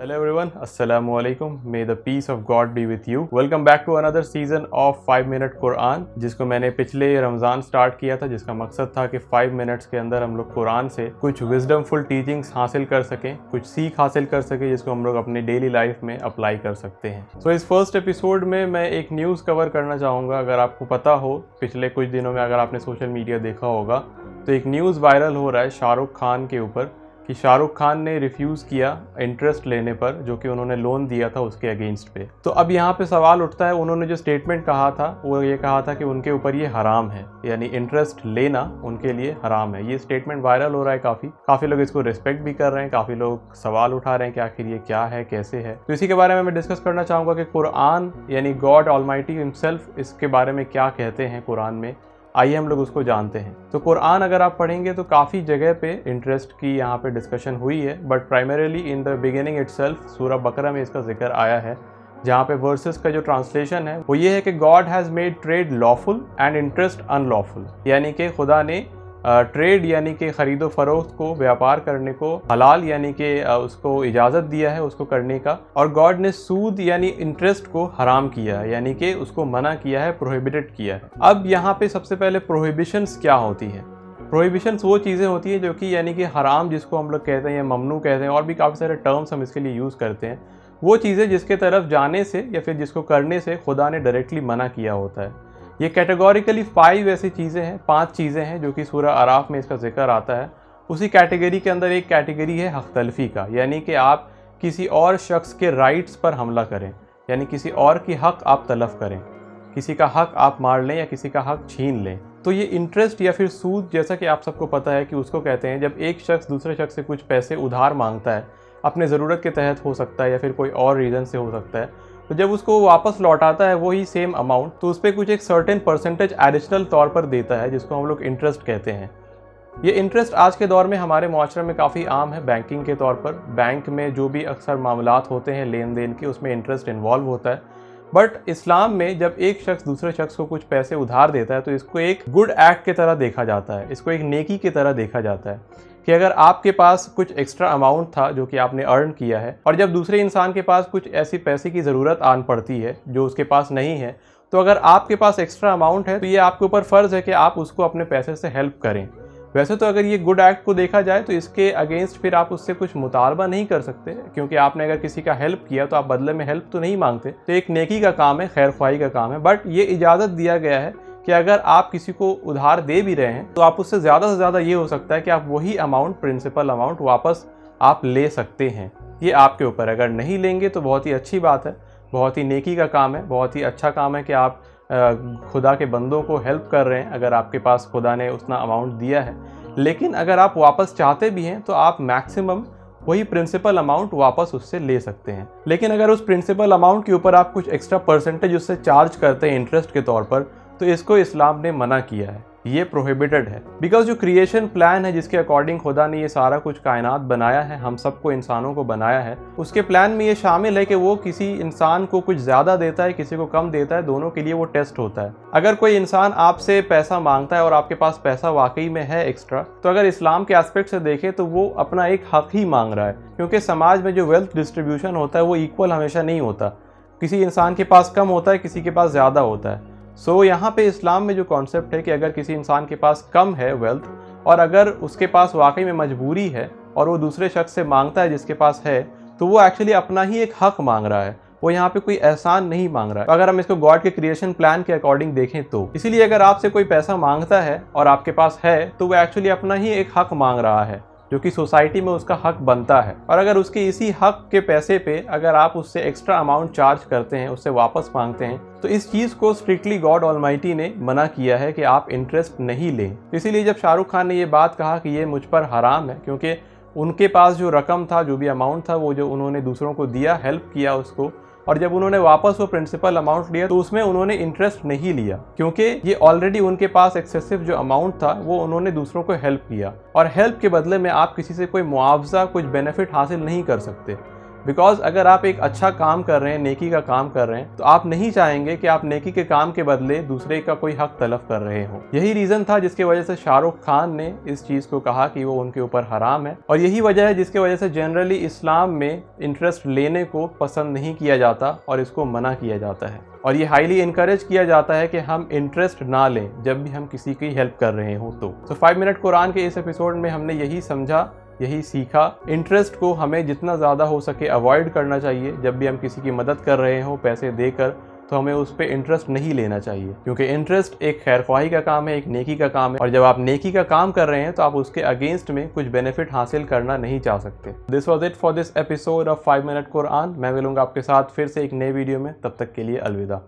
Hello everyone, Assalamu alaikum. May the peace of God be with you. Welcome back to another season of 5 Minute Quran, जिसको मैंने पिछले Ramzan start किया था, जिसका मकसद था कि 5 मिनट्स के अंदर हम लोग कुरान से कुछ विजडमफुल टीचिंग्स हासिल कर सकें, कुछ सीख हासिल कर सकें, जिसको हम लोग अपनी डेली लाइफ में अप्लाई कर सकते हैं। इस फर्स्ट एपिसोड में मैं एक न्यूज़ कवर करना चाहूँगा। अगर आपको पता हो, पिछले कुछ दिनों में अगर आपने सोशल मीडिया देखा होगा तो एक न्यूज़ वायरल हो रहा है शाहरुख खान के ऊपर कि शाहरुख खान ने रिफ्यूज़ किया इंटरेस्ट लेने पर, जो कि उन्होंने लोन दिया था उसके अगेंस्ट पे। तो अब यहाँ पे सवाल उठता है, उन्होंने जो स्टेटमेंट कहा था वो ये कहा था कि उनके ऊपर ये हराम है, यानी इंटरेस्ट लेना उनके लिए हराम है। ये स्टेटमेंट वायरल हो रहा है, काफ़ी लोग इसको रिस्पेक्ट भी कर रहे हैं, काफ़ी लोग सवाल उठा रहे हैं कि आखिर ये क्या है, कैसे है। तो इसी के बारे में मैं डिस्कस करना चाहूँगा कि कुरान यानी गॉड ऑलमाइटी हिमसेल्फ इसके बारे में क्या कहते हैं कुरान में। आइए हम लोग उसको जानते हैं। तो कुरान अगर आप पढ़ेंगे तो काफ़ी जगह पे इंटरेस्ट की यहाँ पे डिस्कशन हुई है, but primarily in the beginning itself सूरह बकरा में इसका जिक्र आया है, जहाँ पे वर्सेस का जो ट्रांसलेशन है वो ये है कि God has made trade lawful and interest unlawful, यानी कि खुदा ने ट्रेड यानी कि ख़रीदो फरोख्त को, व्यापार करने को हलाल यानी कि उसको इजाज़त दिया है उसको करने का, और गॉड ने सूद यानी इंटरेस्ट को हराम किया है, यानी कि उसको मना किया है, प्रोहिबिटेड किया है। अब यहाँ पे सबसे पहले प्रोहिबिशंस क्या होती हैं? प्रोहिबिशंस वो चीज़ें होती हैं जो कि यानी कि हराम जिसको हम लोग कहते हैं या ममनू कहते हैं, और भी काफ़ी सारे टर्म्स हम इसके लिए यूज़ करते हैं। वो चीज़ें जिसके तरफ जाने से या फिर जिसको करने से खुदा ने डायरेक्टली मना किया होता है। ये कैटेगोरिकली 5 ऐसी चीज़ें हैं, 5 चीज़ें हैं जो कि सूरह आराफ में इसका जिक्र आता है। उसी कैटेगरी के अंदर एक कैटेगरी है हक़ तलफ़ी का, यानी कि आप किसी और शख्स के राइट्स पर हमला करें, यानी किसी और की हक़ आप तलफ़ करें, किसी का हक़ आप मार लें या किसी का हक़ छीन लें। तो ये इंटरेस्ट या फिर सूद, जैसा कि आप सबको पता है कि उसको कहते हैं जब एक शख्स दूसरे शख्स से कुछ पैसे उधार मांगता है, अपने ज़रूरत के तहत हो सकता है या फिर कोई और रीज़न से हो सकता है, तो जब उसको वापस लौटाता है वही सेम अमाउंट, तो उस पर कुछ एक सर्टेन परसेंटेज एडिशनल तौर पर देता है, जिसको हम लोग इंटरेस्ट कहते हैं। ये इंटरेस्ट आज के दौर में हमारे माशरे में काफ़ी आम है। बैंकिंग के तौर पर बैंक में जो भी अक्सर मामलात होते हैं लेन देन के, उसमें इंटरेस्ट इन्वॉल्व होता है। बट इस्लाम में जब एक शख्स दूसरे शख्स को कुछ पैसे उधार देता है तो इसको एक गुड एक्ट की तरह देखा जाता है, इसको एक नेकी की तरह देखा जाता है कि अगर आपके पास कुछ एक्स्ट्रा अमाउंट था जो कि आपने अर्न किया है, और जब दूसरे इंसान के पास कुछ ऐसी पैसे की ज़रूरत आन पड़ती है जो उसके पास नहीं है, तो अगर आपके पास एक्स्ट्रा अमाउंट है तो ये आपके ऊपर फ़र्ज़ है कि आप उसको अपने पैसे से हेल्प करें। वैसे तो अगर ये गुड एक्ट को देखा जाए तो इसके अगेंस्ट फिर आप उससे कुछ मुतालबा नहीं कर सकते, क्योंकि आपने अगर किसी का हेल्प किया तो आप बदले में हेल्प तो नहीं मांगते। तो एक नेकी का काम है, खैर ख्वाही का काम है। बट ये इजाज़त दिया गया है कि अगर आप किसी को उधार दे भी रहे हैं तो आप उससे ज़्यादा से ज़्यादा ये हो सकता है कि आप वही अमाउंट, प्रिंसिपल अमाउंट वापस आप ले सकते हैं। ये आपके ऊपर, अगर नहीं लेंगे तो बहुत ही अच्छी बात है, बहुत ही नेकी का काम है, बहुत ही अच्छा काम है कि आप खुदा के बंदों को हेल्प कर रहे हैं अगर आपके पास खुदा ने उतना अमाउंट दिया है। लेकिन अगर आप वापस चाहते भी हैं तो आप मैक्सिमम वही प्रिंसिपल अमाउंट वापस उससे ले सकते हैं। लेकिन अगर उस प्रिंसिपल अमाउंट के ऊपर आप कुछ एक्स्ट्रा परसेंटेज उससे चार्ज करते हैं इंटरेस्ट के तौर पर, तो इसको इस्लाम ने मना किया है, ये प्रोहिबिटेड है। बिकॉज जो क्रिएशन प्लान है जिसके अकॉर्डिंग खुदा ने ये सारा कुछ कायनात बनाया है, हम सबको, इंसानों को बनाया है, उसके प्लान में ये शामिल है कि वो किसी इंसान को कुछ ज़्यादा देता है, किसी को कम देता है, दोनों के लिए वो टेस्ट होता है। अगर कोई इंसान आपसे पैसा मांगता है और आपके पास पैसा वाकई में है एक्स्ट्रा, तो अगर इस्लाम के एस्पेक्ट से देखें तो वो अपना एक हक़ ही मांग रहा है, क्योंकि समाज में जो वेल्थ डिस्ट्रीब्यूशन होता है वो इक्वल हमेशा नहीं होता। किसी इंसान के पास कम होता है, किसी के पास ज़्यादा होता है। सो यहाँ पे इस्लाम में जो कॉन्सेप्ट है कि अगर किसी इंसान के पास कम है वेल्थ, और अगर उसके पास वाकई में मजबूरी है और वो दूसरे शख्स से मांगता है जिसके पास है, तो वो एक्चुअली अपना ही एक हक़ मांग रहा है, वो यहाँ पे कोई एहसान नहीं मांग रहा है। अगर हम इसको गॉड के क्रिएशन प्लान के अकॉर्डिंग देखें तो इसीलिए अगर आपसे कोई पैसा मांगता है और आपके पास है, तो वो एक्चुअली अपना ही एक हक़ मांग रहा है जो कि सोसाइटी में उसका हक बनता है। और अगर उसके इसी हक के पैसे पे अगर आप उससे एक्स्ट्रा अमाउंट चार्ज करते हैं, उससे वापस मांगते हैं, तो इस चीज़ को स्ट्रिक्टली गॉड ऑलमाइटी ने मना किया है कि आप इंटरेस्ट नहीं लें। इसीलिए जब शाहरुख खान ने ये बात कहा कि ये मुझ पर हराम है, क्योंकि उनके पास जो रकम था, जो भी अमाउंट था, वो जो उन्होंने दूसरों को दिया, हेल्प किया उसको, और जब उन्होंने वापस वो प्रिंसिपल अमाउंट लिया तो उसमें उन्होंने इंटरेस्ट नहीं लिया, क्योंकि ये ऑलरेडी उनके पास एक्सेसिव जो अमाउंट था वो उन्होंने दूसरों को हेल्प किया, और हेल्प के बदले में आप किसी से कोई मुआवजा, कुछ बेनिफिट हासिल नहीं कर सकते। बिकॉज अगर आप एक अच्छा काम कर रहे हैं, नेकी का काम कर रहे हैं, तो आप नहीं चाहेंगे कि आप नेकी के काम के बदले दूसरे का कोई हक तलब कर रहे हो। यही रीजन था जिसकी वजह से शाहरुख खान ने इस चीज को कहा कि वो उनके ऊपर हराम है, और यही वजह है जिसकी वजह से जनरली इस्लाम में इंटरेस्ट लेने को पसंद नहीं किया जाता और इसको मना किया जाता है, और ये हाईली इनकरेज किया जाता है कि हम इंटरेस्ट ना लें जब भी हम किसी की हेल्प कर रहे हो। तो 5 मिनट कुरान के इस एपिसोड में हमने यही समझा, यही सीखा। इंटरेस्ट को हमें जितना ज़्यादा हो सके अवॉइड करना चाहिए। जब भी हम किसी की मदद कर रहे हो पैसे देकर, तो हमें उस पर इंटरेस्ट नहीं लेना चाहिए, क्योंकि इंटरेस्ट एक खैरख्वाही का काम है, एक नेकी का काम है, और जब आप नेकी का काम कर रहे हैं तो आप उसके अगेंस्ट में कुछ बेनिफिट हासिल करना नहीं चाह सकते। This was it for this episode of 5 minute Quran. मैं मिलूंगा आपके साथ फिर से एक नए वीडियो में, तब तक के लिए अलविदा।